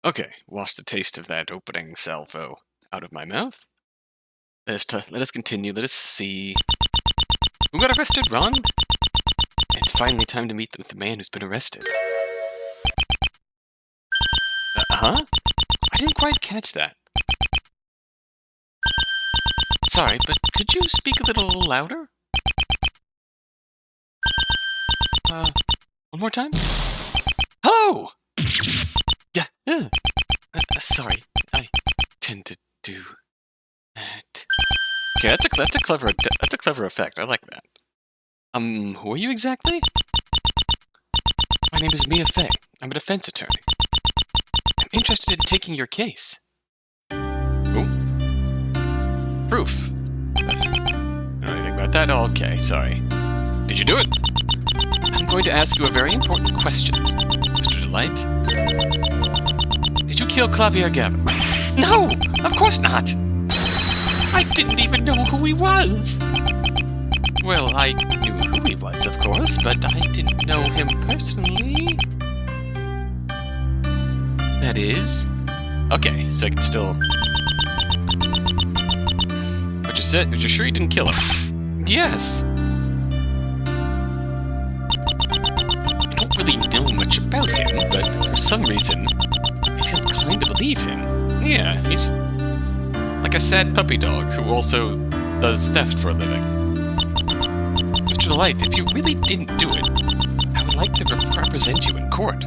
Okay, wash the taste of that opening salvo out of my mouth. Let us continue. Let us see. Who got arrested, Ron? It's finally time to meet with the man who's been arrested. Huh? I didn't quite catch that. Sorry, but could you speak a little louder? One more time? Hello! Yeah, sorry, I tend to do that. Okay, that's a clever effect. I like that. Who are you exactly? My name is Mia Fey. I'm a defense attorney. I'm interested in taking your case. Ooh. Proof. Anything about that? Okay, sorry. Did you do it? I'm going to ask you a very important question, Mr. Delight. Did you kill Clavier Gavin? No! Of course not! I didn't even know who he was! Well, I knew who he was, of course, but I didn't know him personally. That is... Okay, so I can still... But you're sure you didn't kill him? Yes! I don't really know much about him, but for some reason, I feel inclined to believe him. Yeah, he's like a sad puppy dog who also does theft for a living. Mr. Delight, if you really didn't do it, I would like to represent you in court.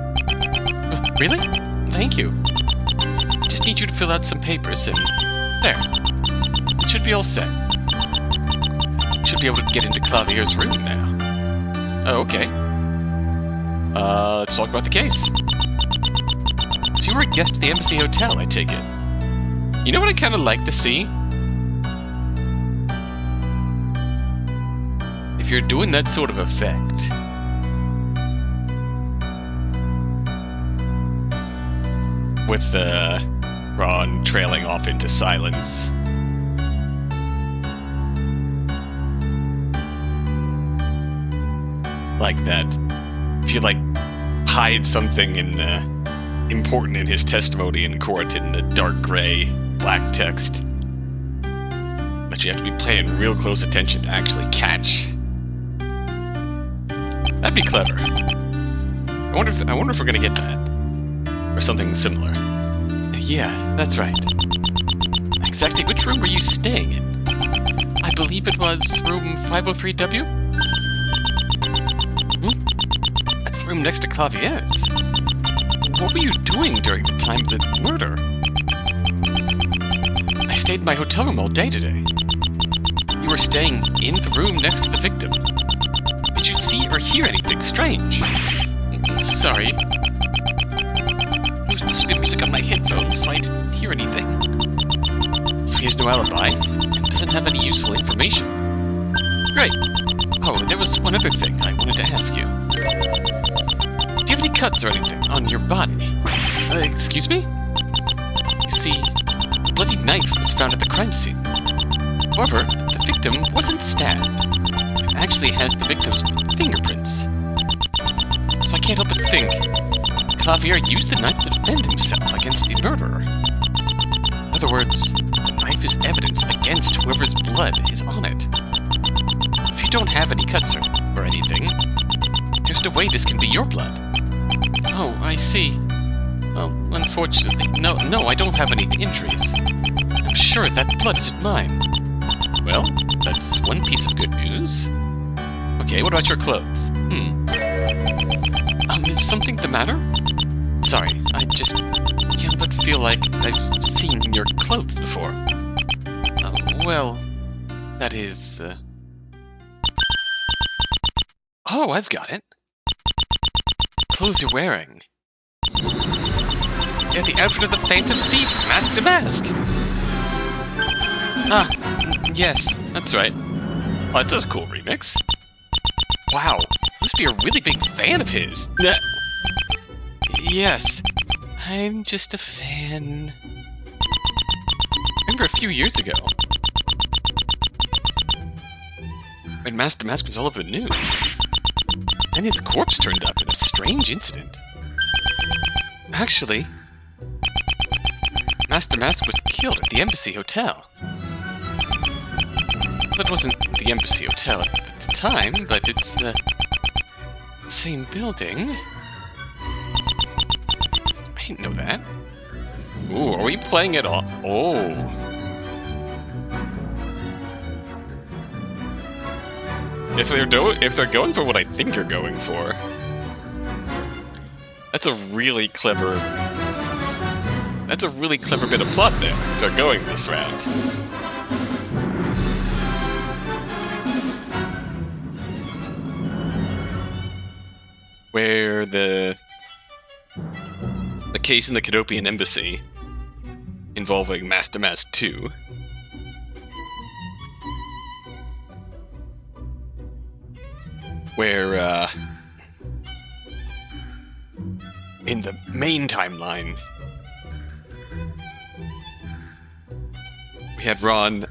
Really? Thank you. I just need you to fill out some papers and... there. It should be all set. You should be able to get into Clavier's room now. Oh, okay. Let's talk about the case. So you were a guest at the Embassy Hotel, I take it. You know what I kind of like to see? If you're doing that sort of effect, with Ron trailing off into silence. Like that. If you, like, hide something important in his testimony in court in the dark gray, black text. But you have to be paying real close attention to actually catch. That'd be clever. I wonder if we're gonna get that. Or something similar. Yeah, that's right. Exactly which room were you staying in? I believe it was room 503W? That's the room next to Clavier's. What were you doing during the time of the murder? I stayed in my hotel room all day today. You were staying in the room next to the victim. Did you see or hear anything strange? Sorry. I was listening to music on my headphones, so I didn't hear anything. So he has no alibi, and doesn't have any useful information. Great. Oh, there was one other thing I wanted to ask you. Do you have any cuts or anything on your body? Excuse me? You see, a bloody knife was found at the crime scene. However, the victim wasn't stabbed. It actually has the victim's fingerprints. So I can't help but think Clavier used the knife to defend himself against the murderer. In other words, the knife is evidence against whoever's blood is on it. If you don't have any cuts or anything, there's no way this can be your blood. Oh, I see. Well, unfortunately, no, I don't have any injuries. I'm sure that blood isn't mine. Well, that's one piece of good news. Okay, what about your clothes? Is something the matter? Sorry, I just can't but feel like I've seen your clothes before. Well, that is, Oh, I've got it. Clothes you're wearing. Yeah, the outfit of the Phantom Thief, mask to mask. Yes, that's right. Oh, that's a cool remix. Wow, must be a really big fan of his. Yes, I'm just a fan. Remember a few years ago, when Mask to Mask was all over the news, and his corpse turned up in a strange incident. Actually, Master Mask was killed at the Embassy Hotel. That wasn't the Embassy Hotel at the time, but it's the same building. I didn't know that. Ooh, are we playing it all? Oh. If they're going for what I think you're going for, that's a really clever bit of plot there. If they're going this route. Where the case in the Cadopian Embassy involving Master Mask 2 where in the main timeline we had Ron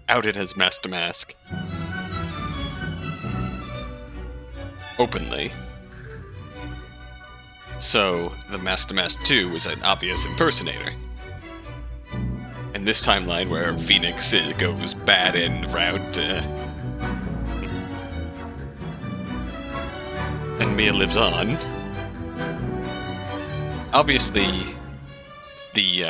outed as Master Mask openly. So, the Master Mask 2 was an obvious impersonator. In this timeline where Phoenix goes bad en route, and Mia lives on, obviously, the,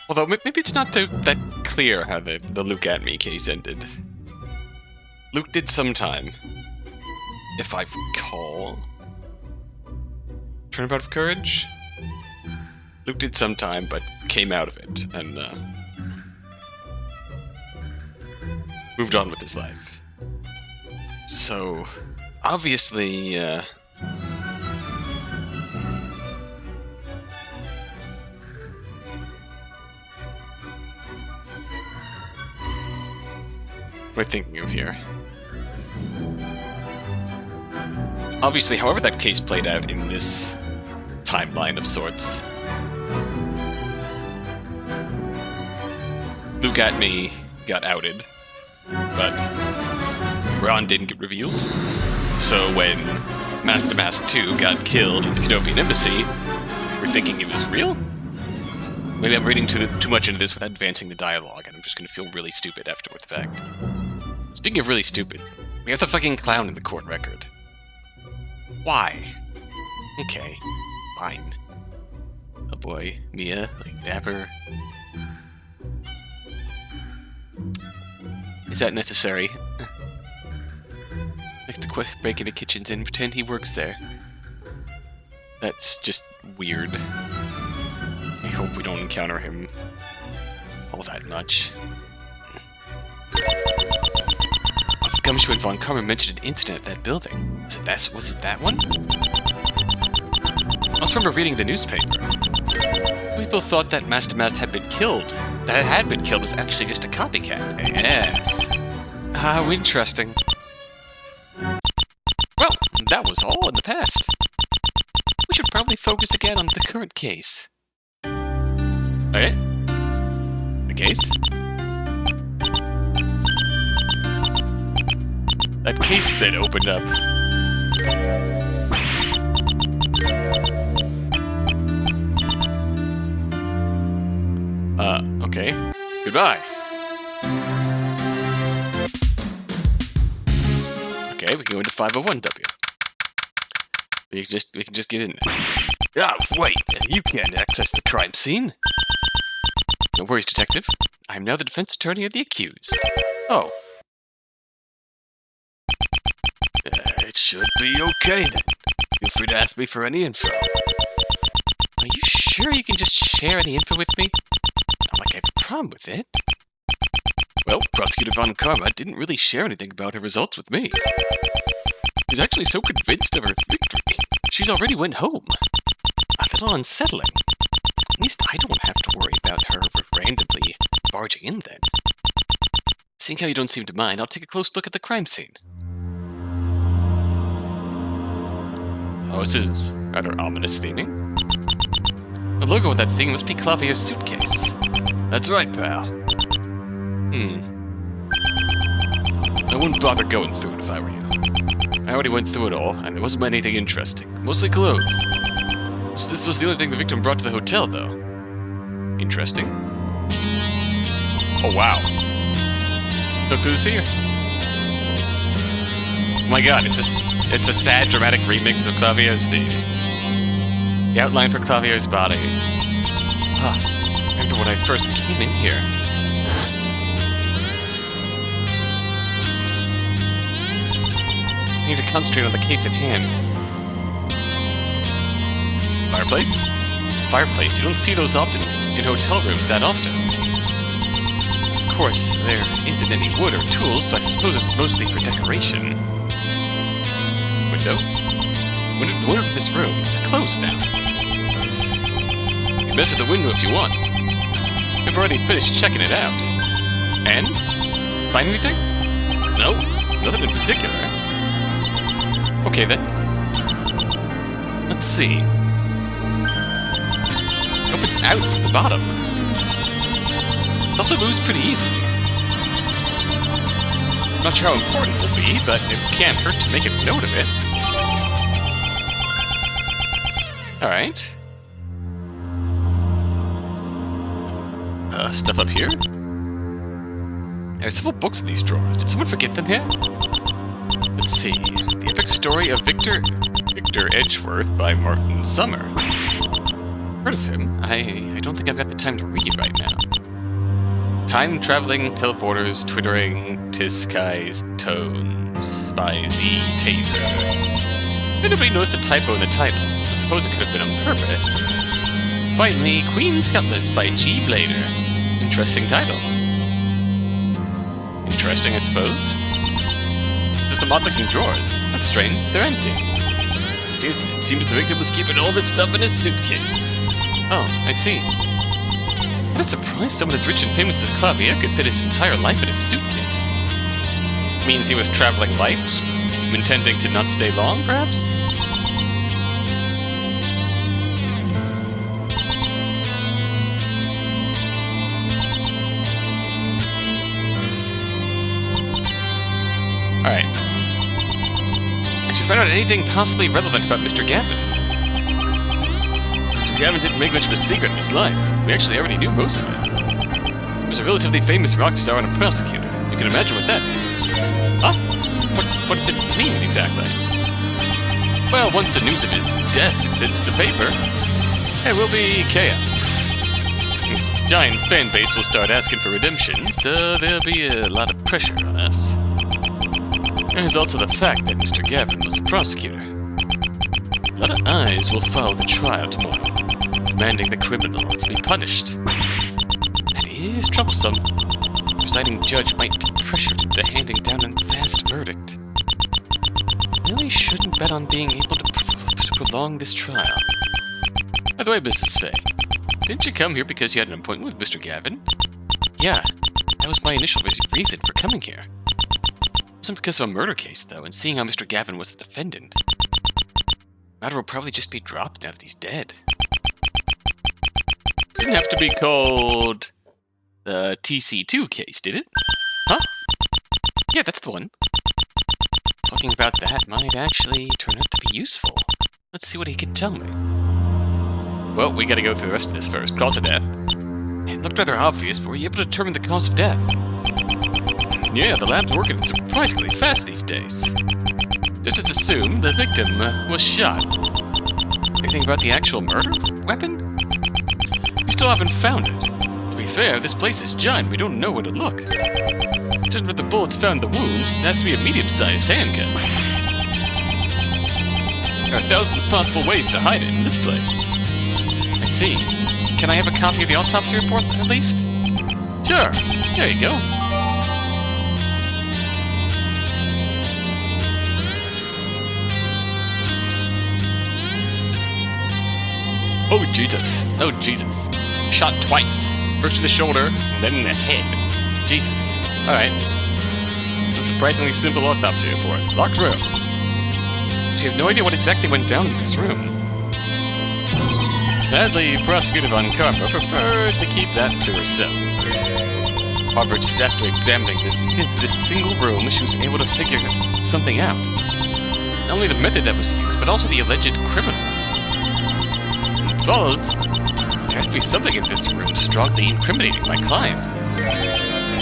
although maybe it's not that clear how the Luke at me case ended. Luke did sometime, if I recall. Turnabout of Courage? Luke did sometime, but came out of it, and moved on with his life. So, obviously, what am I thinking of here? Obviously, however that case played out in this timeline of sorts, Luke at me got outed, but Ron didn't get revealed. So when Master Mask 2 got killed at the Cadopian Embassy, we're thinking it was real? Maybe I'm reading too much into this without advancing the dialogue, and I'm just going to feel really stupid afterward the fact. Speaking of really stupid, we have the fucking clown in the court record. Why? Okay, fine. Oh boy, Mia, like dapper. Is that necessary? Like to break into kitchens and pretend he works there. That's just weird. I hope we don't encounter him all that much. Gumshoe and Von Karma mentioned an incident at that building. Was it that one? I also remember reading the newspaper. People thought that Master Mask had been killed. That it had been killed was actually just a copycat. Yes. How interesting. Well, that was all in the past. We should probably focus again on the current case. Okay. The case? That case that opened up. Okay. Goodbye. Okay, we go into 501W. We can just get in there. Ah, wait! You can't access the crime scene! No worries, Detective. I am now the defense attorney of the accused. Oh. It should be okay then. Feel free to ask me for any info. Are you sure you can just share any info with me? Not like I have a problem with it. Well, Prosecutor Von Karma didn't really share anything about her results with me. She's actually so convinced of her victory, she's already went home. A little unsettling. At least I don't have to worry about her randomly barging in then. Seeing how you don't seem to mind, I'll take a close look at the crime scene. Oh, this is rather ominous theming. The logo of that thing must be Clavier's suitcase. That's right, pal. I wouldn't bother going through it if I were you. I already went through it all, and there wasn't anything interesting. Mostly clothes. So this was the only thing the victim brought to the hotel, though. Interesting. Oh, wow. Look who's here. Oh my god, it's a sad, dramatic remix of Clavier's theme. The outline for Clavier's body. Remember when I first came in here. I need to concentrate on the case at hand. Fireplace? Fireplace, you don't see those often in hotel rooms that often. Of course, there isn't any wood or tools, so I suppose it's mostly for decoration. Window? The window to this room. It's closed now. You can mess with the window if you want. I've already finished checking it out. And? Find anything? No, nothing in particular. Okay then. Let's see. Opens out from the bottom. It also moves pretty easily. Not sure how important it will be, but it can't hurt to make a note of it. Alright. Stuff up here? There's several books in these drawers. Did someone forget them here? Let's see. The Epic Story of Victor Edgeworth by Martin Summer. Heard of him? I don't think I've got the time to read right now. Time-traveling teleporters twittering Tiskai's tones by Z Taser. Nobody knows the typo in the title. I suppose it could have been on purpose. Finally, Queen's Cutlass by G. Blader. Interesting title. Interesting, I suppose. These are some odd-looking drawers. That's strange. They're empty. It seems the victim was keeping all this stuff in his suitcase. Oh, I see. What a surprise someone as rich and famous as Clavier could fit his entire life in his suitcase. Means he was traveling light, intending to not stay long, perhaps? Alright. I should find out anything possibly relevant about Mr. Gavin. Mr. Gavin didn't make much of a secret of his life. We actually already knew most of it. He was a relatively famous rock star and a prosecutor. You can imagine what that means. Huh? What does it mean, exactly? Well, once the news of his death hits the paper, there will be chaos. His giant fan base will start asking for redemption, so there'll be a lot of pressure on us. There's also the fact that Mr. Gavin was a prosecutor. A lot of eyes will follow the trial tomorrow, demanding the criminal to be punished. That is troublesome. The presiding judge might be pressured into handing down a fast verdict. Really shouldn't bet on being able to prolong this trial. By the way, Mrs. Fay, didn't you come here because you had an appointment with Mr. Gavin? Yeah, that was my initial reason for coming here. It wasn't because of a murder case, though, and seeing how Mr. Gavin was the defendant. The matter will probably just be dropped now that he's dead. Didn't have to be called the TC2 case, did it? Huh? Yeah, that's the one. Talking about that might actually turn out to be useful. Let's see what he can tell me. Well, we gotta go through the rest of this first. Cause of death. It looked rather obvious, but were you able to determine the cause of death? Yeah, the lab's working surprisingly fast these days. Just assume the victim was shot. Anything about the actual murder weapon? We still haven't found it. To be fair, this place is giant. We don't know where to look. Just where the bullets found the wounds, it has to be a medium-sized handgun. There are thousands of possible ways to hide it in this place. I see. Can I have a copy of the autopsy report, at least? Sure. There you go. Oh, Jesus. Oh, Jesus. Shot twice. First in the shoulder, then in the head. Jesus. Alright. It's a surprisingly simple autopsy report. Locked room. So you have no idea what exactly went down in this room. Sadly, Prosecutor Von Karma preferred to keep that to herself. However, just after examining this single room, she was able to figure something out. Not only the method that was used, but also the alleged criminal. It follows, there has to be something in this room strongly incriminating my client.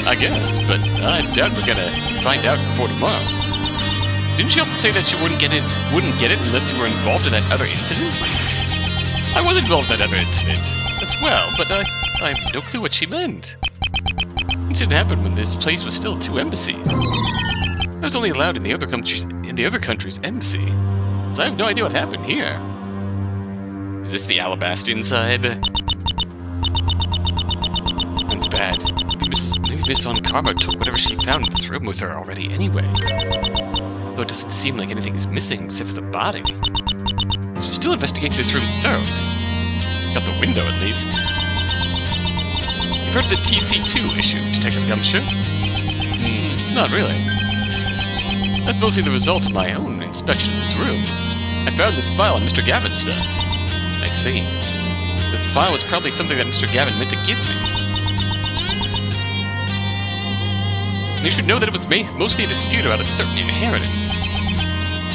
I guess, but I doubt we're gonna find out before tomorrow. Didn't you also say that you wouldn't get it unless you were involved in that other incident? I was involved in that other incident as well, but I have no clue what she meant. The incident happened when this place was still 2 embassies. I was only allowed in the other country's embassy, so I have no idea what happened here. Is this the Alabastian side? That's bad. Maybe Miss Von Karma took whatever she found in this room with her already anyway. Though it doesn't seem like anything is missing except for the body. I should still investigate this room thoroughly. Got the window at least. You've heard of the TC2 issue, Detective Gumshoe? Not really. That's mostly the result of my own inspection of this room. I found this file on Mr. Gavin's stuff. I see. The file was probably something that Mr. Gavin meant to give me. And you should know that it was mostly a dispute about a certain inheritance.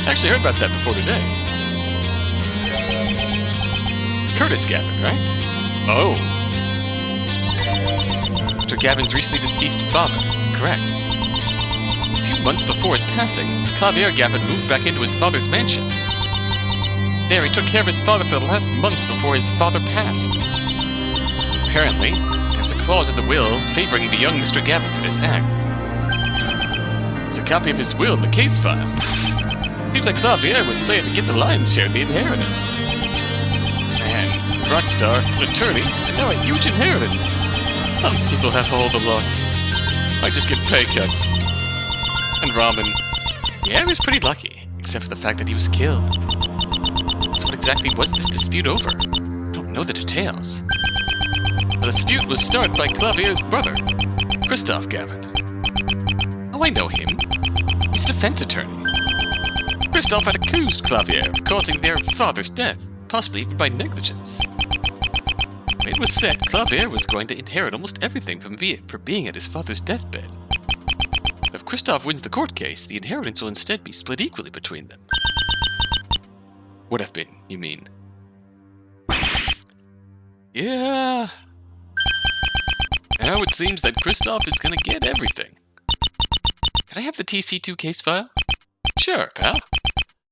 I actually heard about that before today. Curtis Gavin, right? Oh. Mr. Gavin's recently deceased father, correct. A few months before his passing, Clavier Gavin moved back into his father's mansion. There, he took care of his father for the last month before his father passed. Apparently, there's a clause in the will favoring the young Mr. Gavin for this act. There's a copy of his will in the case file. Seems like Clavier was slated to get the lion's share of the inheritance. Man, rockstar, an attorney, and now a huge inheritance. Some people have all the luck. I just get pay cuts. And ramen. Yeah, he was pretty lucky, except for the fact that he was killed. So what exactly was this dispute over? I don't know the details. The dispute was started by Clavier's brother, Christophe Gavin. Oh, I know him. He's a defense attorney. Christophe had accused Clavier of causing their father's death, possibly even by negligence. It was said Clavier was going to inherit almost everything for being at his father's deathbed. If Christophe wins the court case, the inheritance will instead be split equally between them. Would have been, you mean? Yeah. Now it seems that Christophe is gonna get everything. Can I have the TC2 case file? Sure, pal.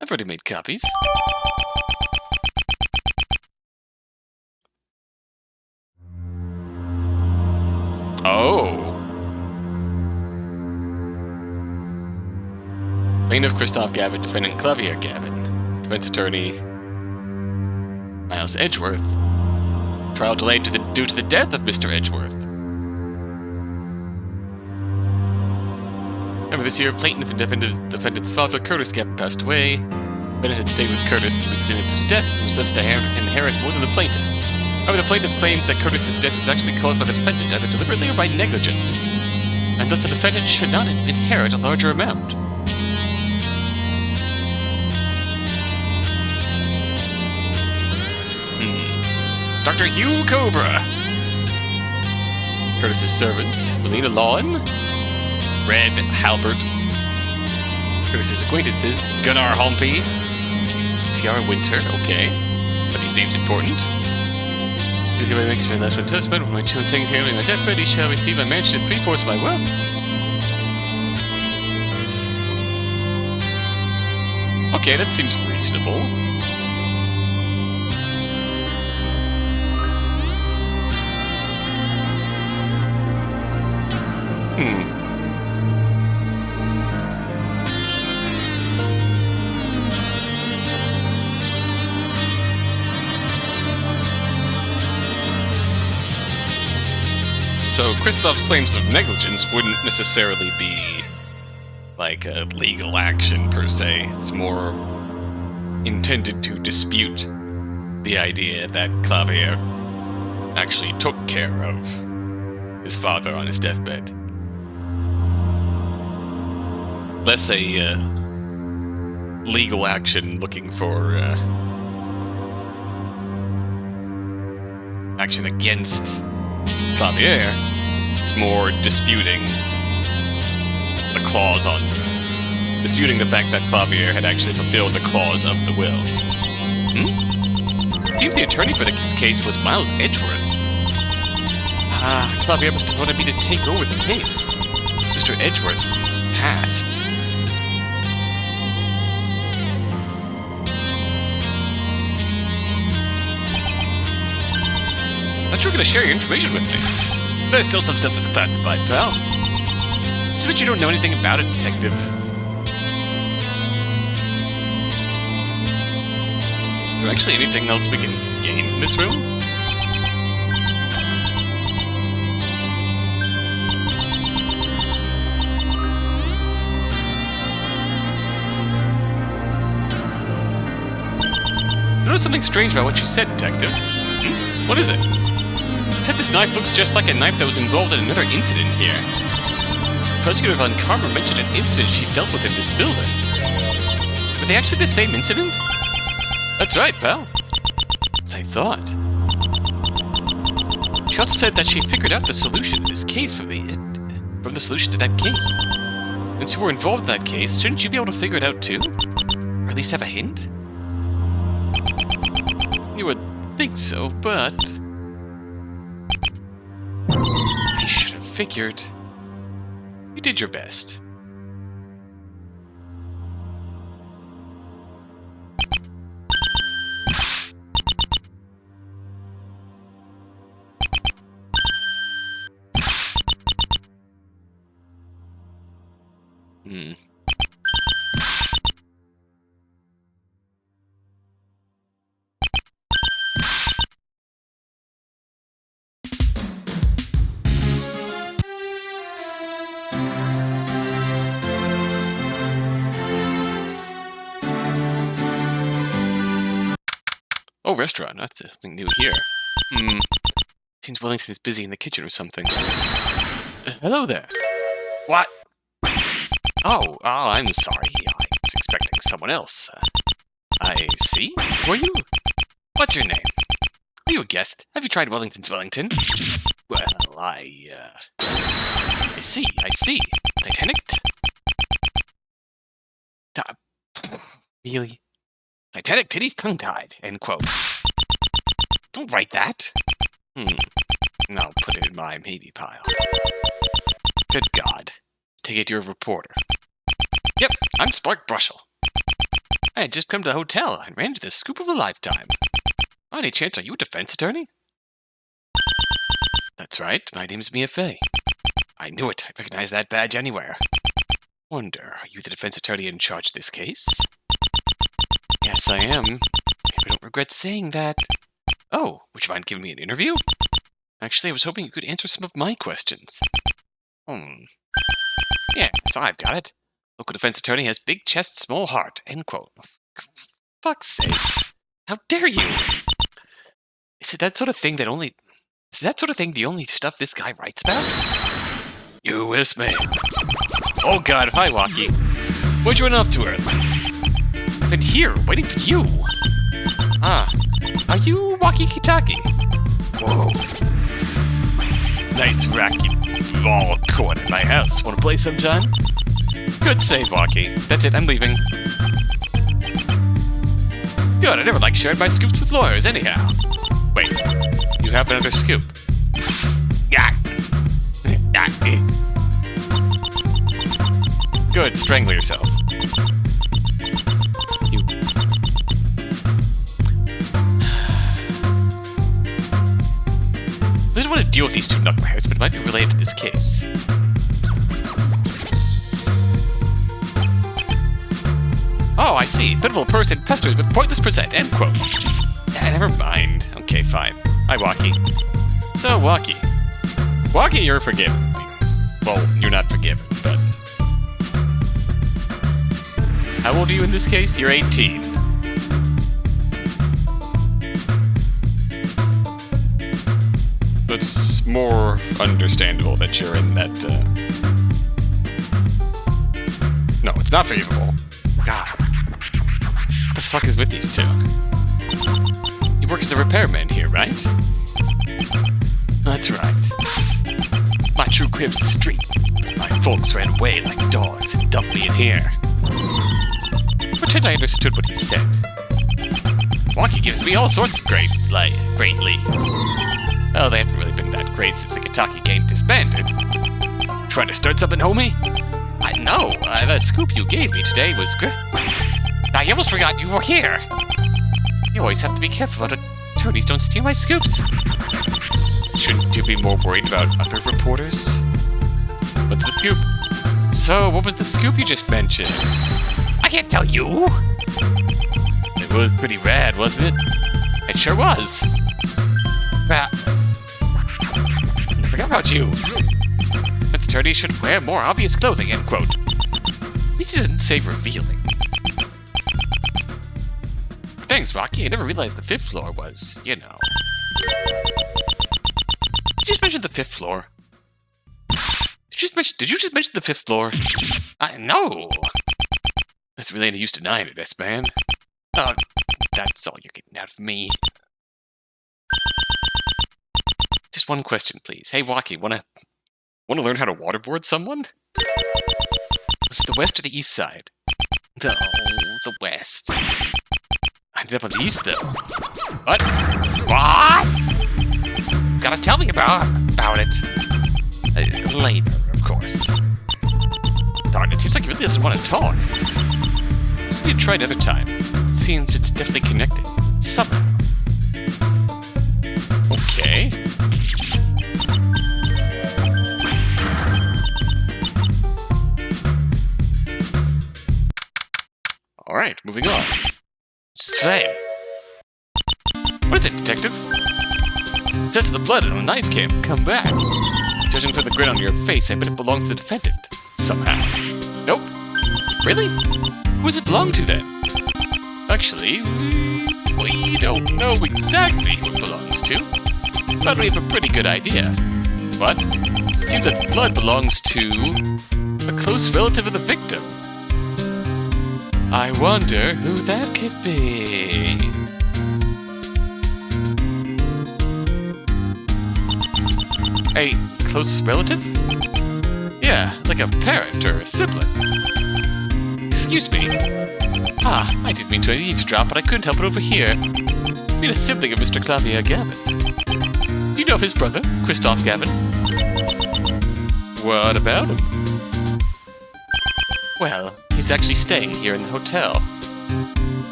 I've already made copies. Oh. Reign of Christophe Gavin, defendant Clavier Gavin. Defense attorney Miles Edgeworth. Trial delayed due to the death of Mr. Edgeworth. Remember this year, plaintiff and defendant's father, Curtis Gavin, passed away. Bennett had stayed with Curtis in the weeks leading up to his death and was thus to inherit more than the plaintiff. However, the plaintiff claims that Curtis's death was actually caused by the defendant either deliberately or by negligence, and thus the defendant should not inherit a larger amount. Dr. Hugh Cobra. Curtis's servants, Melina Lawn, Red Halbert. Curtis's acquaintances, Gunnar Holmpe, Ciara Winter, okay. Are these names important? You give me makes me last one testament. When my children taking care of my deathbed, he shall receive a mansion and 3/4 of my wealth. Okay, that seems reasonable. So Christophe's claims of negligence wouldn't necessarily be like a legal action per se. It's more intended to dispute the idea that Clavier actually took care of his father on his deathbed. Less a legal action looking for action against Clavier, it's more disputing the clause on... disputing the fact that Clavier had actually fulfilled the clause of the will. It seems the attorney for this case was Miles Edgeworth. Clavier must have wanted me to take over the case. Mr. Edgeworth passed. I thought you were going to share your information with me. There's still some stuff that's classified, pal. So that you don't know anything about it, detective. Is there actually anything else we can gain from this room? I noticed something strange about what you said, detective. What is it? You said this knife looks just like a knife that was involved in another incident here. Prosecutor Von Karmer mentioned an incident she dealt with in this building. Were they actually the same incident? That's right, pal. As I thought. She also said that she figured out the solution to this case from the solution to that case. Since you were involved in that case, shouldn't you be able to figure it out too? Or at least have a hint? You would think so, but... I should have figured. You did your best. Oh, restaurant. That's something new here. Seems Wellington is busy in the kitchen or something. Hello there. What? Oh, I'm sorry. I was expecting someone else. I see. Who are you? What's your name? Are you a guest? Have you tried Wellington's Wellington? Well, I see. Titanic? Really? Titanic titties tongue-tied, end quote. Don't write that. I'll put it in my maybe pile. Good God. Take it you're a reporter. Yep, I'm Spark Brushel. I had just come to the hotel and ran into the scoop of a lifetime. By any chance, are you a defense attorney? That's right, my name's Mia Fey. I knew it, I recognize that badge anywhere. Wonder, are you the defense attorney in charge of this case? Yes, I am. I don't regret saying that. Oh, would you mind giving me an interview? Actually, I was hoping you could answer some of my questions. Yeah, so I've got it. Local defense attorney has big chest, small heart, end quote. Fuck's sake. How dare you? Is it that sort of thing the only stuff this guy writes about? U.S. man. Oh god, hi, Walkie. What'd you run off too early? I've been here, waiting for you. Are you walkie-talkie? Whoa. Nice racket ball court at my house. Wanna play sometime? Good save, Walkie. That's it, I'm leaving. Good, I never like sharing my scoops with lawyers anyhow. Wait, you have another scoop. Good, strangle yourself. I don't want to deal with these two knuckleheads, but it might be related to this case. Oh, I see. Pitiful person pesters with pointless present. End quote. Yeah, never mind. Okay, fine. Hi, Walkie. So, Walkie. Walkie, you're forgiven. Well, you're not forgiven, but... How old are you in this case? You're 18. It's more understandable that you're in that, No, it's not forgivable. God. What the fuck is with these two? You work as a repairman here, right? That's right. My true cribs the street. My folks ran away like dogs and dumped me in here. Pretend I understood what he said. Wonky gives me all sorts of great leads. Well, they haven't really been that great since the Kentucky game disbanded. Trying to start something, homie? I know. The scoop you gave me today was good. I almost forgot you were here. You always have to be careful about attorneys don't steal my scoops. Shouldn't you be more worried about other reporters? What's the scoop? So, what was the scoop you just mentioned? I can't tell you. It was pretty rad, wasn't it? It sure was. Forget about you. But attorneys should wear more obvious clothing, end quote. At least it didn't say revealing. Thanks, Rocky. I never realized the 5th floor was, you know. Did you just mention the 5th floor? Did you just mention the 5th floor? I know. That's really any use denying it, S-Man. That's all you're getting out of me. Just one question, please. Hey, Rocky, wanna learn how to waterboard someone? Was it the west or the east side? No, the west. I ended up on the east, though. What? Gotta tell me about it. Later, of course. Darn, it seems like he really doesn't want to talk. Just need to try another time. It seems it's definitely connected. Somehow. Okay. Alright, moving on. Say. What is it, detective? Test of the blood on a knife cam. Come back. Judging from the grin on your face, I bet it belongs to the defendant. Somehow. Nope. Really? Who does it belong to, then? Actually, we don't know exactly who it belongs to. But we have a pretty good idea. What? It seems that the blood belongs to a close relative of the victim. I wonder who that could be. A close relative? Yeah, like a parent or a sibling. Excuse me. I didn't mean to eavesdrop, but I couldn't help it over here. I mean a sibling of Mr. Clavier Gavin. Do you know of his brother, Christophe Gavin? What about him? Well, he's actually staying here in the hotel.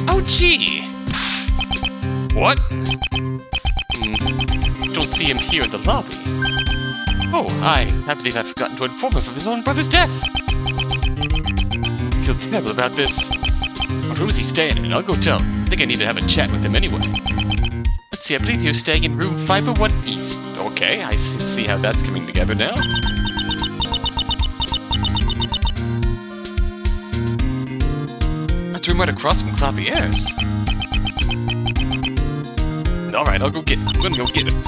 Oh, gee! What? Don't see him here in the lobby. Oh, I believe I've forgotten to inform him of his own brother's death. I feel terrible about this. What room is he staying in? I'll go tell him. I think I need to have a chat with him anyway. Let's see, I believe you're staying in room 501 East. Okay, I see how that's coming together now. That's a room right across from Clavier's. Alright, I'll go get him. I'm gonna go get him.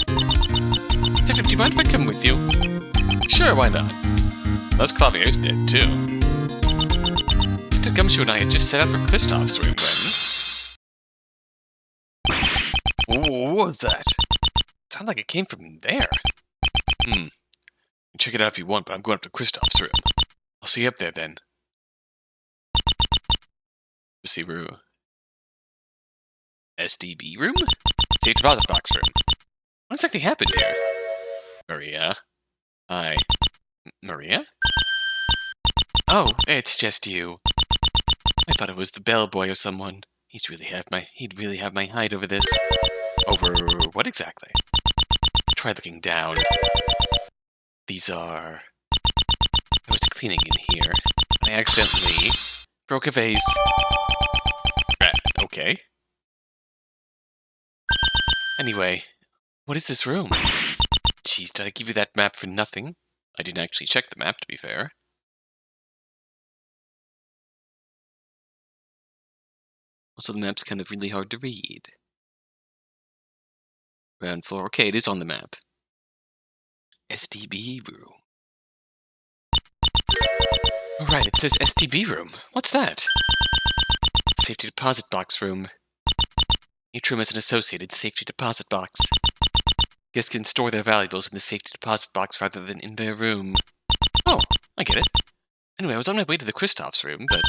Detective, do you mind if I come with you? Sure, why not? That's Clavier's dead, too. Detective Gumshoe and I had just set out for Christophe's room when... What was that? It sounded like it came from there. Check it out if you want, but I'm going up to Christophe's room. I'll see you up there, then. See room. SDB room? Safe deposit box room. What exactly happened here? Maria? Hi. Maria? Oh, it's just you. I thought it was the bellboy or someone. He'd really have my hide over this. Over what exactly? Try looking down. These are... I was cleaning in here. I accidentally broke a vase. Okay. Anyway, what is this room? Jeez, did I give you that map for nothing? I didn't actually check the map, to be fair. Also, the map's kind of really hard to read. Ground floor. Okay, it is on the map. SDB room. Alright, it says SDB room. What's that? Safety deposit box room. Each room has an associated safety deposit box. Guests can store their valuables in the safety deposit box rather than in their room. Oh, I get it. Anyway, I was on my way to the Kristoff's room, but...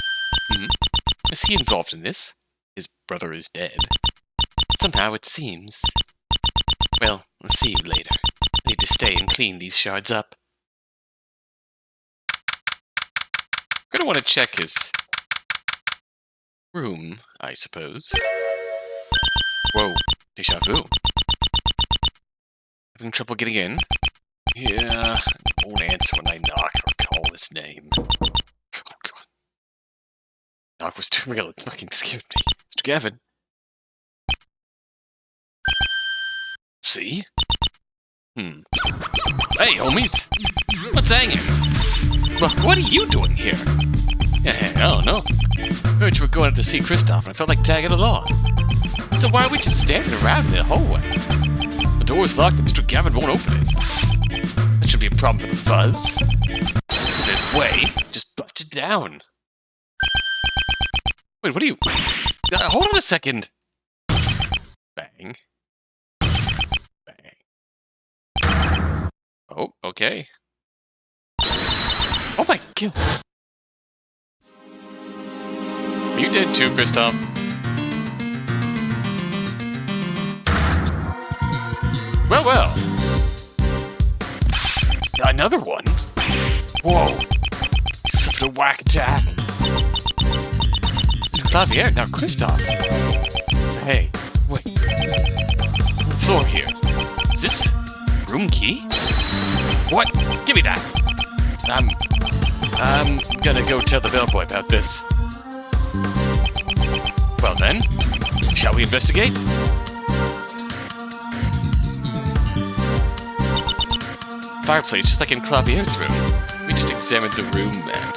is he involved in this? His brother is dead. Somehow it seems. Well, I'll see you later. I need to stay and clean these shards up. I'm gonna want to check his room, I suppose. Whoa, déjà vu. Having trouble getting in? Yeah, won't answer when I knock or call his name. Oh god. Knock was too real, it fucking scared me. Mr. Gavin. See? Hey, homies! What's hanging? Well, what are you doing here? Yeah, I don't know. Heard you were going out to see Kristoff, and I felt like tagging along. So why are we just standing around in the hallway? The door's locked and Mr. Gavin won't open it. That should be a problem for the fuzz. It's in his way. Just bust it down. Wait, what are you... hold on a second. Bang. Bang. Oh, okay. Oh my god. Are you dead too, Kristoff? Well, well. Another one? Whoa. Such a whack attack. It's Clavier, now Kristoff. Hey, wait. On the floor here. Is this room key? What? Give me that. I'm gonna go tell the bellboy about this. Well then, shall we investigate? Fireplace, just like in Clavier's room. We just examined the room, man.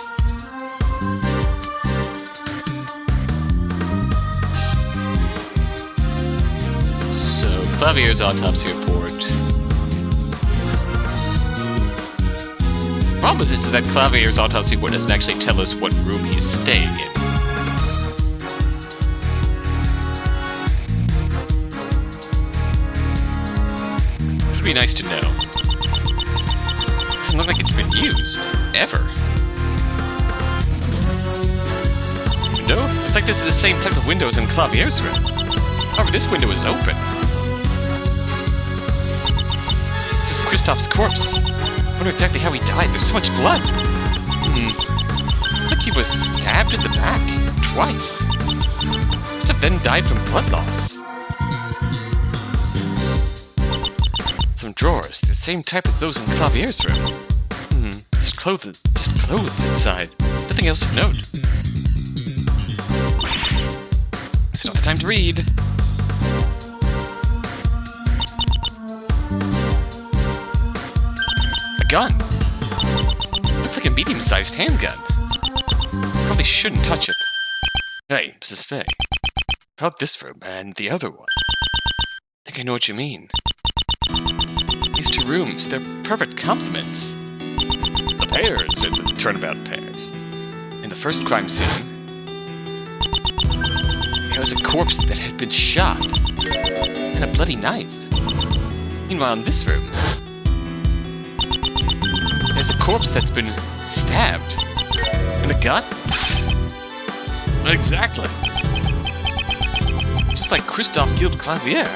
So, Clavier's autopsy report. The problem is that Clavier's autopsy report doesn't actually tell us what room he's staying in. Which would be nice to know. Doesn't look like it's been used, ever. No, it's like this is the same type of windows in Clavier's room. However, this window is open. This is Kristoff's corpse. I wonder exactly how he died. There's so much blood. Looks like he was stabbed in the back twice. Must have then died from blood loss. Some drawers, the same type as those in Clavier's room. Just clothes inside. Nothing else of note. It's not the time to read. A gun. Looks like a medium-sized handgun. Probably shouldn't touch it. Hey, Mrs. Fay. About this room and the other one. I think I know what you mean. These two rooms, they're perfect complements. The pairs in the Turnabout Pairs. In the first crime scene, there was a corpse that had been shot, and a bloody knife. Meanwhile, in this room, there's a corpse that's been stabbed, and a gun. Exactly. Just like Kristoff killed Clavier.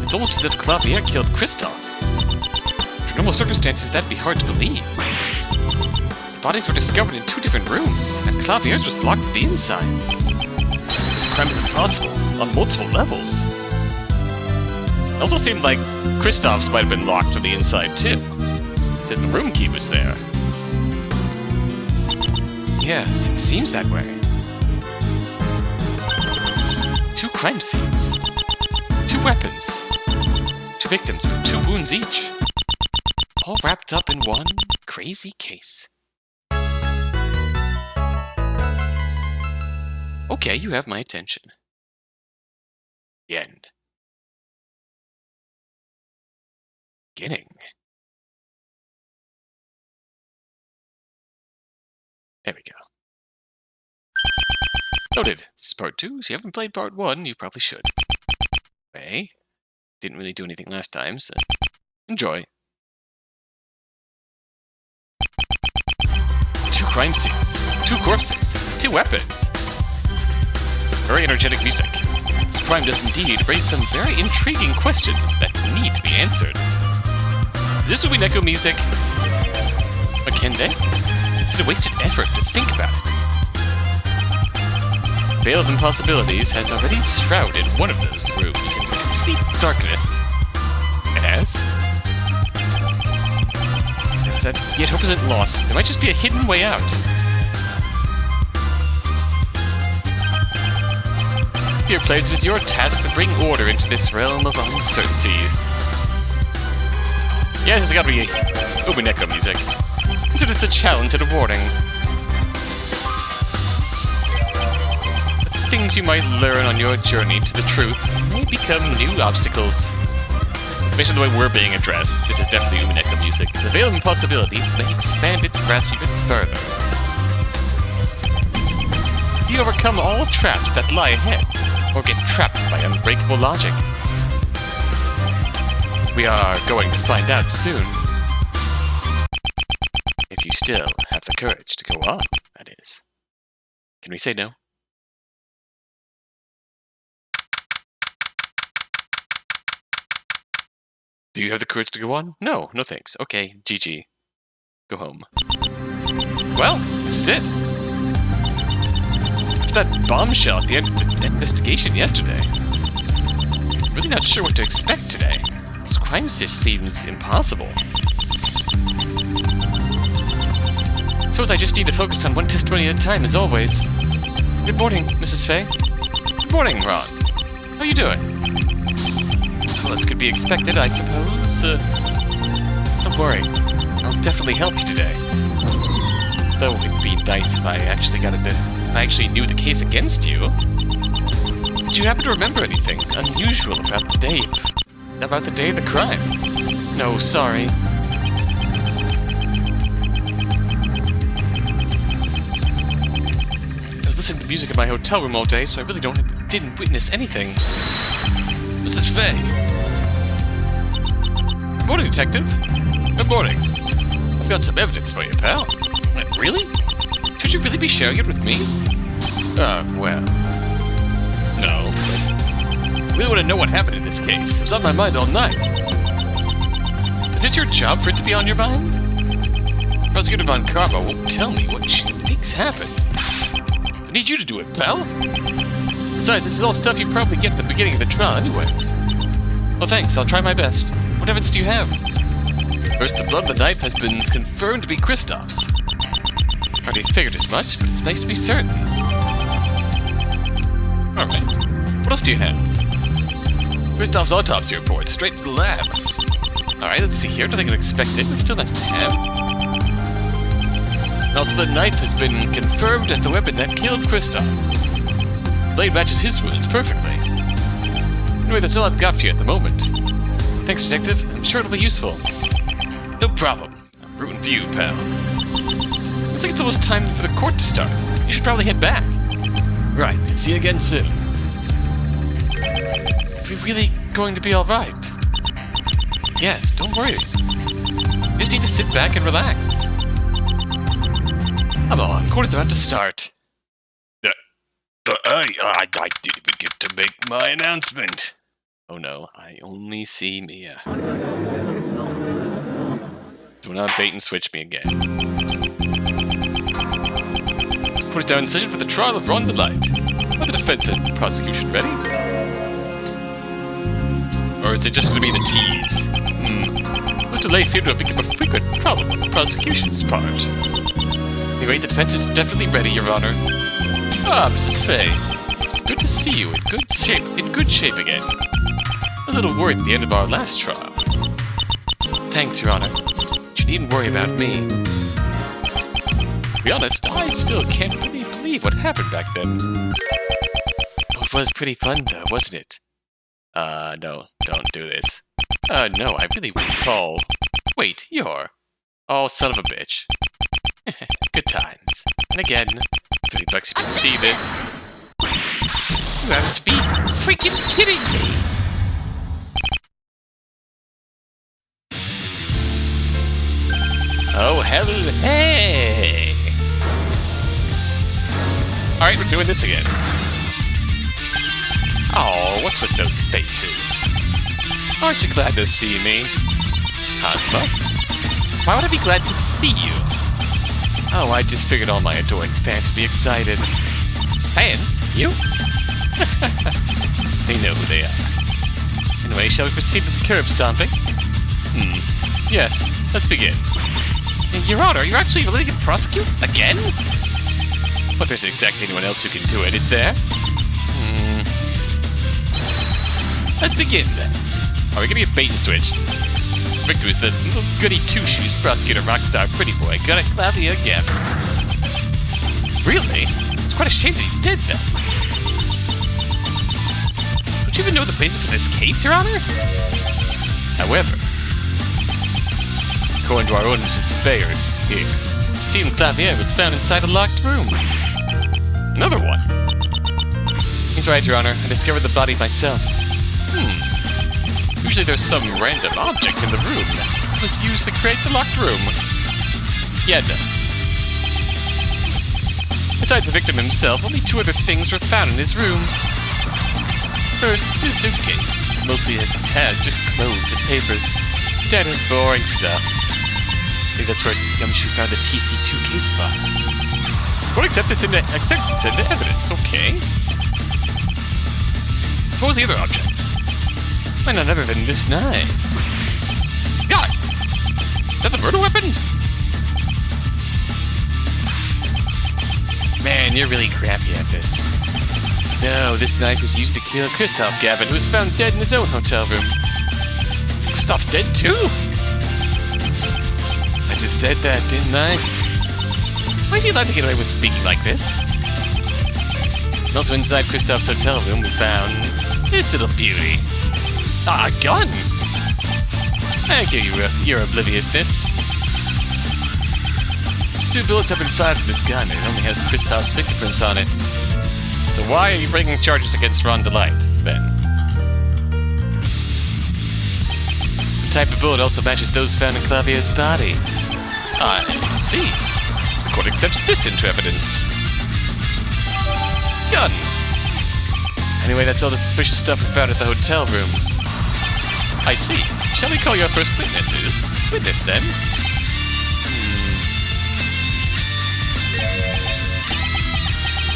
It's almost as if Clavier killed Kristoff. Under normal circumstances, that'd be hard to believe. The bodies were discovered in two different rooms, and Clavier's was locked to the inside. This crime is impossible, on multiple levels. It also seemed like Kristoff's might have been locked from the inside, too. Because the room key was there. Yes, it seems that way. Two crime scenes. Two weapons. Two victims with 2 wounds each. All wrapped up in one crazy case. Okay, you have my attention. The end. Beginning. There we go. Noted. This is part 2, so you haven't played part 1, you probably should. Okay. didn't really do anything last time, so enjoy. 2 crime scenes, 2 corpses, 2 weapons. Very energetic music. This crime does indeed raise some very intriguing questions that need to be answered. Is this Umineko music? Makende? Is it a wasted effort to think about it? Veil of Impossibilities has already shrouded one of those rooms into complete darkness. It has? Yet hope isn't lost. There might just be a hidden way out. Dear players, it is your task to bring order into this realm of uncertainties. Yes, it's gotta be Umineko music. Consider this a challenge and a warning. The things you might learn on your journey to the truth may become new obstacles. Based on the way we're being addressed, this is definitely Umineko music. The Veil of Impossibilities may expand its grasp even further. You overcome all traps that lie ahead, or get trapped by unbreakable logic. We are going to find out soon. If you still have the courage to go on, that is. Can we say no? Do you have the courage to go on? No, no thanks. Okay, GG. Go home. Well, this is it. After that bombshell at the end of the investigation yesterday, I'm really not sure what to expect today. This crime just seems impossible. Suppose I just need to focus on one testimony at a time, as always. Good morning, Mrs. Fay. Good morning, Ron. How you doing? As well as could be expected, I suppose. Don't worry. I'll definitely help you today. Though it'd be nice if I actually knew the case against you. Did you happen to remember anything unusual about the day of the crime? No, sorry. I was listening to music in my hotel room all day, so I really didn't witness anything. Mrs. Fay. Good morning, Detective. Good morning. I've got some evidence for you, pal. Really? Should you really be sharing it with me? Well... No, but... I really want to know what happened in this case. It was on my mind all night. Is it your job for it to be on your mind? Prosecutor Von Karma won't tell me what she thinks happened. I need you to do it, pal. Besides, this is all stuff you probably get at the beginning of the trial anyways. Well, thanks. I'll try my best. What evidence do you have? First, the blood on the knife has been confirmed to be Kristoff's. Already figured as much, but it's nice to be certain. Alright. What else do you have? Kristoff's autopsy report, straight from the lab. Alright, let's see here. Nothing unexpected, but still nice to have. And also, the knife has been confirmed as the weapon that killed Kristoff. The blade matches his wounds perfectly. Anyway, that's all I've got for you at the moment. Thanks, Detective. I'm sure it'll be useful. No problem. I'm rooting for you, pal. Looks like it's almost time for the court to start. You should probably head back. Right. See you again soon. Are we really going to be alright? Yes, don't worry. You just need to sit back and relax. Come on, court is about to start. I didn't even get to make my announcement. Oh no, I only see Mia. Do not bait and switch me again. Court is now in session for the trial of Ron the Light. Are the defense and prosecution ready? Or is it just going to be the tease? Those delays seem to have become a frequent problem on the prosecution's part. Anyway, the defense is definitely ready, Your Honor. Ah, Mrs. Fay. It's good to see you in good shape again. I was a little worried at the end of our last trial. Thanks, Your Honor. But you needn't worry about me. To be honest, I still can't really believe what happened back then. Oh, it was pretty fun, though, wasn't it? No, don't do this. No, I really wouldn't call... Wait, you're... Oh, son of a bitch. Good times. And again, $50 you didn't see this. You have to be freaking kidding me! Oh, hello, hey! Alright, we're doing this again. Oh, what's with those faces? Aren't you glad to see me? Ozma? Why would I be glad to see you? Oh, I just figured all my adoring fans would be excited. Fans? You? They know who they are. Anyway, shall we proceed with the curb stomping? Yes, let's begin. Your Honor, you're actually willing to prosecute? Again? But there's exactly anyone else who can do it, is there? Let's begin, then. Are we gonna get bait and switched? Victor is the little goody two-shoes prosecutor rockstar pretty boy. Got a Claudia Gap. Really? It's quite a shame that he's dead, then. Don't you even know the basics of this case, Your Honor? However, according to our own Mrs. Fayard here, Team Clavier was found inside a locked room. Another one. He's right, Your Honor. I discovered the body myself. Usually there's some random object in the room that was used to create the locked room. Yeah, no. Besides the victim himself, only 2 other things were found in his room. First, his suitcase. Mostly it had just clothes and papers. Standard boring stuff. I think that's where Yumshu found the TC2 case file. Won't accept this into evidence, okay. What was the other object? Why, none other than this knife. God! Is that the murder weapon? Man, you're really crappy at this. No, this knife was used to kill Christoph Gavin, who was found dead in his own hotel room. Christoph's dead too? I just said that, didn't I? Why is he allowed to get away with speaking like this? And also inside Christoph's hotel room, we found this little beauty. Ah, a gun! Thank you, your obliviousness. 2 bullets have been fired from this gun, and it only has Christoph's fingerprints on it. So why are you bringing charges against Ron Delight, then? The type of bullet also matches those found in Clavier's body. I see. The court accepts this into evidence. Gun! Anyway, that's all the suspicious stuff we found at the hotel room. I see. Shall we call your first witness, then?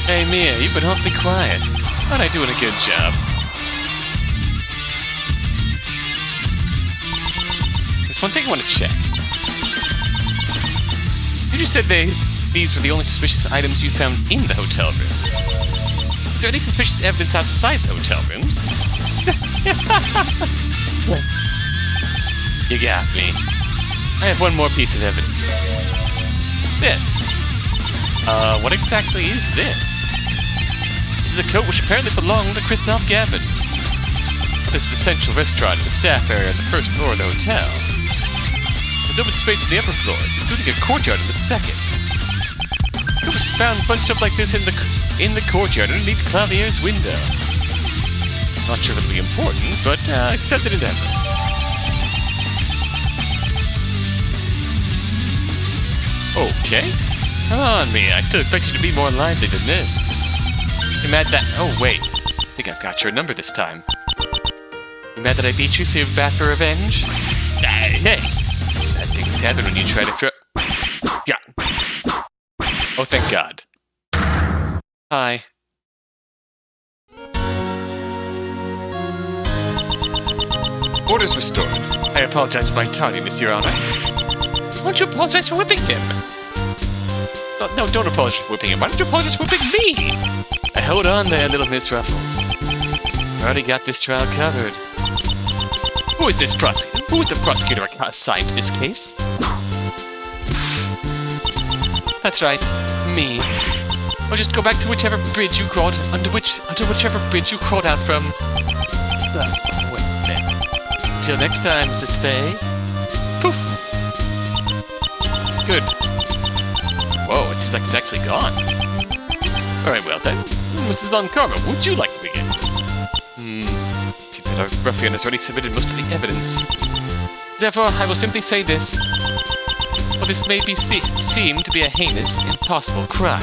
Hey, Mia, you've been awfully quiet. Aren't I doing a good job? There's one thing I want to check. You just said these were the only suspicious items you found in the hotel rooms. Was there any suspicious evidence outside the hotel rooms? You got me. I have one more piece of evidence. This. What exactly is this? This is a coat which apparently belonged to Christoph Gavin. This is the central restaurant and the staff area on the first floor of the hotel. There's open space in the upper floors, including a courtyard in the second. It was found bunched up like this in the courtyard underneath Clavier's window. Not sure if it'll be important, but accepted in evidence. Okay. Come on, Mia. I still expect you to be more lively than this. You mad that... Oh, wait. I think I've got your number this time. You mad that I beat you, so you're bad for revenge? Hey! Bad things happen when you try to throw... Yeah. Oh, thank God. Hi. Orders restored. I apologize for my tardiness, Your Honor. Why don't you apologize for whipping him? No, don't apologize for whipping him. Why don't you apologize for whipping me? Hold on there, little Miss Ruffles. I already got this trial covered. Who is this prosecutor? Who is the prosecutor assigned to this case? That's right, me. Or just go back to whichever bridge you crawled under whichever bridge you crawled out from. Well then. Till next time, Mrs. Fay. Poof. Good. Whoa, it seems like it's actually gone. Alright, well then. Mrs. Von Karma, would you like to begin? Seems that our ruffian has already submitted most of the evidence. Therefore, I will simply say this. Well, this may be seem to be a heinous, impossible crime.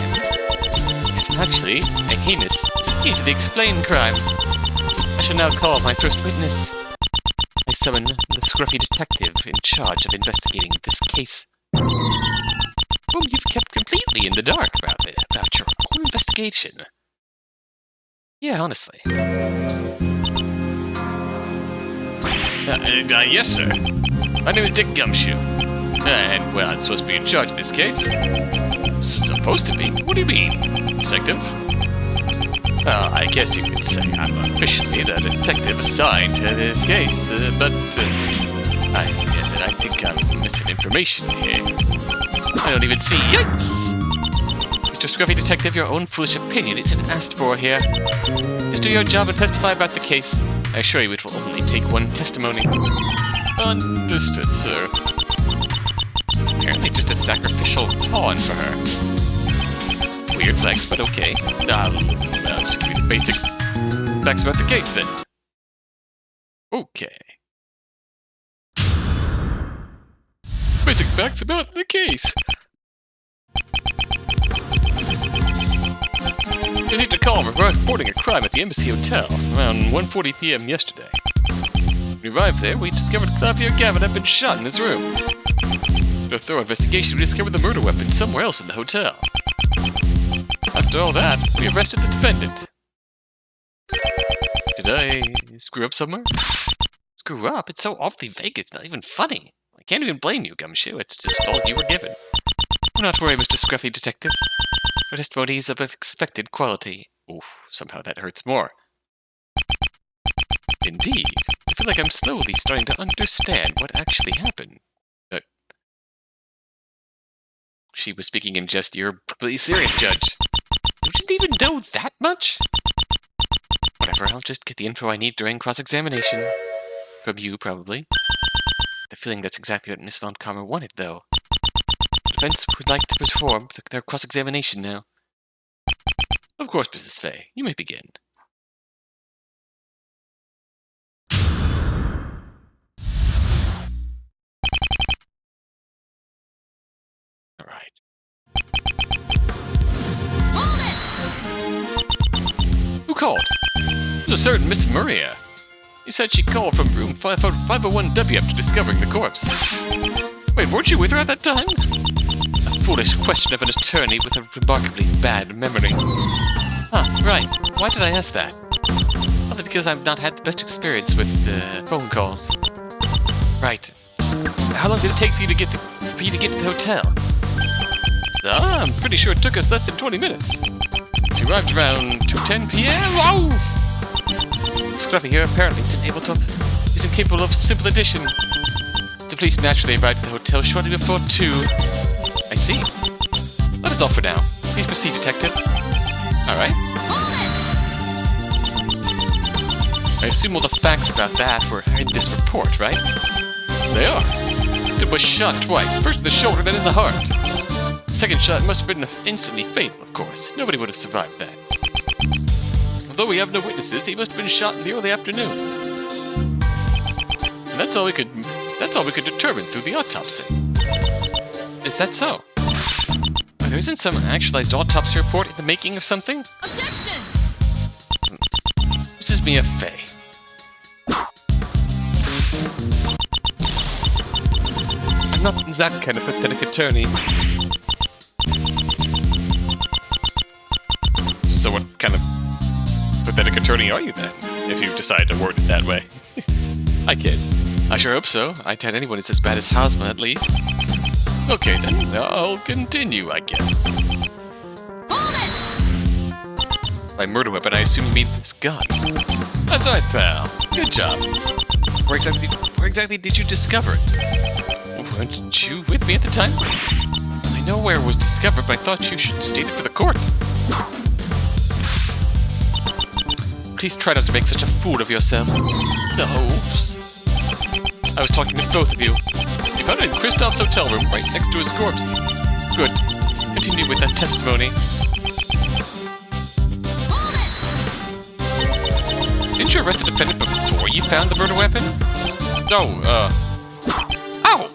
It's actually a heinous, easily explained crime. I shall now call my first witness. I summon the scruffy detective in charge of investigating this case, whom you've kept completely in the dark about your whole investigation. Yeah, honestly. Yes, sir. My name is Dick Gumshoe. And, well, I'm supposed to be in charge of this case. Supposed to be? What do you mean, detective? Well, I guess you could say I'm officially the detective assigned to this case, but I think I'm missing information here. I don't even see Yikes! Mr. Scruffy Detective, your own foolish opinion isn't asked for here. Just do your job and testify about the case. I assure you it will only take one testimony. Understood, sir. It's apparently just a sacrificial pawn for her. Weird flex, but okay. I'll just give you the basic facts about the case, then. Okay. Basic facts about the case. You need to call reporting a crime at the Embassy Hotel around 1:40 p.m. yesterday. When we arrived there, we discovered Clavier Gavin had been shot in his room. After a thorough investigation, we discovered the murder weapon somewhere else in the hotel. After all that, we arrested the defendant. Did I screw up somewhere? Screw up? It's so awfully vague, it's not even funny. I can't even blame you, Gumshoe. It's just all you were given. Do not worry, Mr. Scruffy Detective. Your testimony is of expected quality. Oof, somehow that hurts more. Indeed. I feel like I'm slowly starting to understand what actually happened. She was speaking in jest. You're completely serious, Judge. You didn't even know that much? Whatever, I'll just get the info I need during cross-examination. From you, probably. The feeling that's exactly what Miss Von Karma wanted, though. The defense would like to perform their cross-examination now. Of course, Mrs. Fay. You may begin. All right. Who called? It was a certain Miss Maria. He said she called from room 501W after discovering the corpse. Wait, weren't you with her at that time? A foolish question of an attorney with a remarkably bad memory. Huh, right. Why did I ask that? Probably because I've not had the best experience with phone calls. Right. How long did it take for you to get to the hotel? I'm pretty sure it took us less than 20 minutes. We arrived around 2:10 p.m. Wow! Scruffy here apparently isn't capable of simple addition. The police naturally arrived at the hotel shortly before 2. I see. That is all for now. Please proceed, Detective. Alright. I assume all the facts about that were in this report, right? They are. It was shot twice, first in the shoulder, then in the heart. The second shot must have been instantly fatal, of course. Nobody would have survived that. Although we have no witnesses, he must have been shot in the early afternoon. And that's all we could determine through the autopsy. Is that so? There isn't some actualized autopsy report in the making of something? Objection! This is Mia Fey. I'm not that kind of pathetic attorney. So what kind of pathetic attorney are you then, if you decide to word it that way? I kid. I sure hope so. I doubt anyone is as bad as Hazma, at least. Okay then, I'll continue, I guess. Hold it! By murder weapon, I assume you mean this gun. That's right, pal. Good job. Where exactly did you discover it? Weren't you with me at the time? I know where it was discovered, but I thought you should state it for the court. Please try not to make such a fool of yourself. No. I was talking to both of you. We found it in Kristoff's hotel room, right next to his corpse. Good. Continue with that testimony. Didn't you arrest the defendant before you found the murder weapon? No, Ow!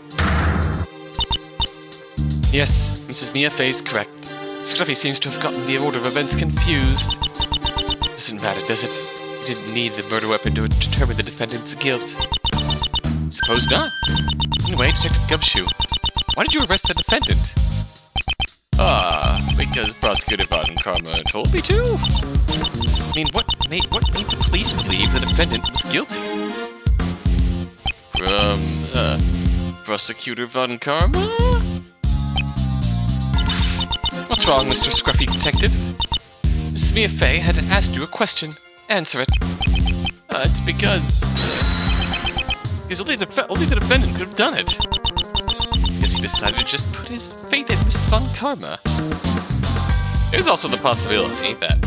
Yes, Mrs. Mia Fey is correct. Scruffy seems to have gotten the order of events confused. Doesn't matter, does it? You didn't need the murder weapon to determine the defendant's guilt. Suppose not. Anyway, Detective Gumshoe, why did you arrest the defendant? Because Prosecutor Von Karma told me to. I mean, what made the police believe the defendant was guilty? Prosecutor Von Karma? What's wrong, Mr. Scruffy Detective? Mrs. Mia Fey had asked you a question. Answer it. It's because only the defendant could have done it. Guess he decided to just put his faith in Mrs. Von Karma. There's also the possibility that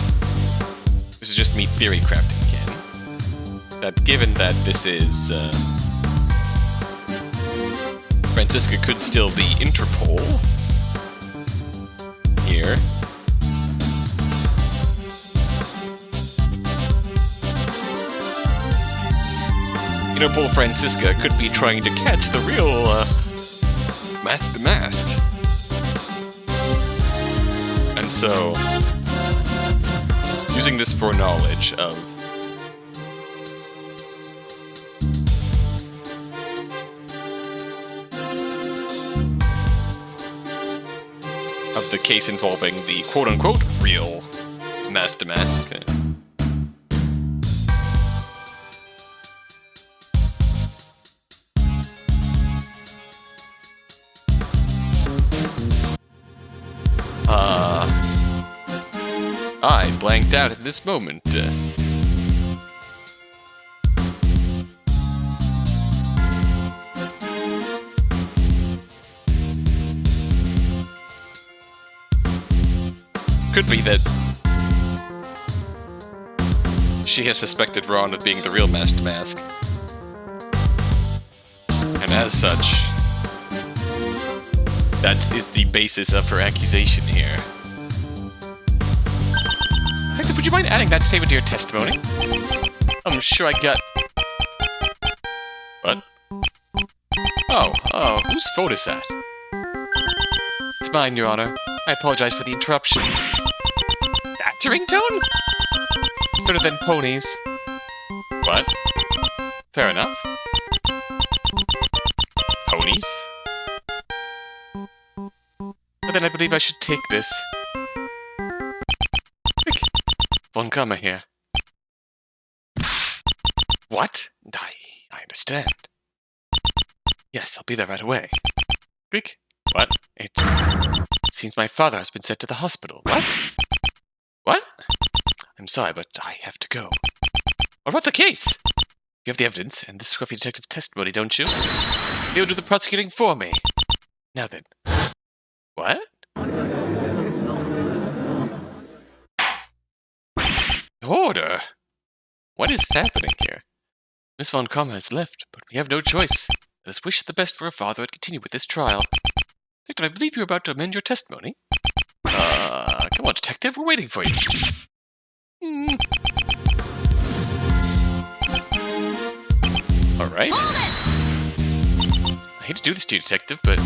this is just me theory crafting again. That given that this is Franziska could still be Interpol here. Interpol Franziska could be trying to catch the real mask. And so, using this foreknowledge of the case involving the quote-unquote real mask. I blanked out at this moment. Could be that she has suspected Ron of being the real masked mask. And as such, that is the basis of her accusation here. Detective, would you mind adding that statement to your testimony? I'm sure I got... What? Oh, whose phone is that? It's mine, Your Honor. I apologize for the interruption. That's your ringtone? It's better than ponies. What? Fair enough. Ponies? But then I believe I should take this. Quick! Von Karma here. What? I understand. Yes, I'll be there right away. Quick! What? It seems my father has been sent to the hospital. What? What? I'm sorry, but I have to go. What about the case? You have the evidence and the scruffy detective testimony, don't you? You'll do the prosecuting for me. Now then. What? Order? What is happening here? Miss Von Karma has left, but we have no choice. Let us wish the best for her father and continue with this trial. Victor, I believe you're about to amend your testimony. Come on, detective, we're waiting for you. Alright. I hate to do this to you, detective, but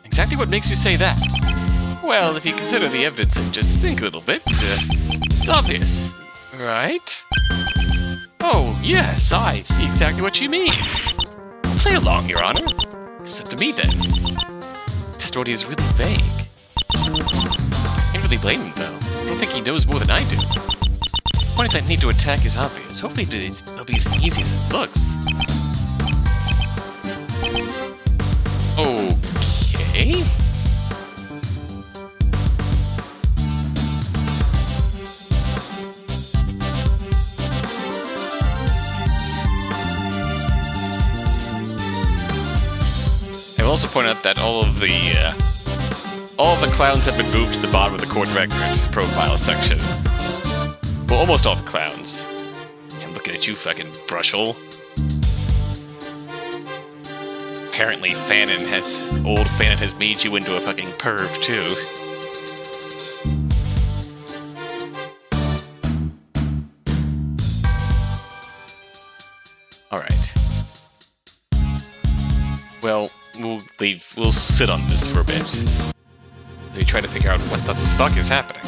exactly what makes you say that? Well, if you consider the evidence and just think a little bit, it's obvious, right? Oh, yes, I see exactly what you mean. Play along, Your Honor. It's up to me, then. Testimony is really vague. Can't really blame him, though. I don't think he knows more than I do. The points I need to attack is obvious. Hopefully it'll be as easy as it looks. Okay. I will also point out that all of the clowns have been moved to the bottom of the court record profile section. Well, almost all the clowns. I'm looking at you, fucking brushhole. Apparently, old Fanon has made you into a fucking perv, too. Alright. Well, we'll leave believe we'll sit on this for a bit. We try to figure out what the fuck is happening.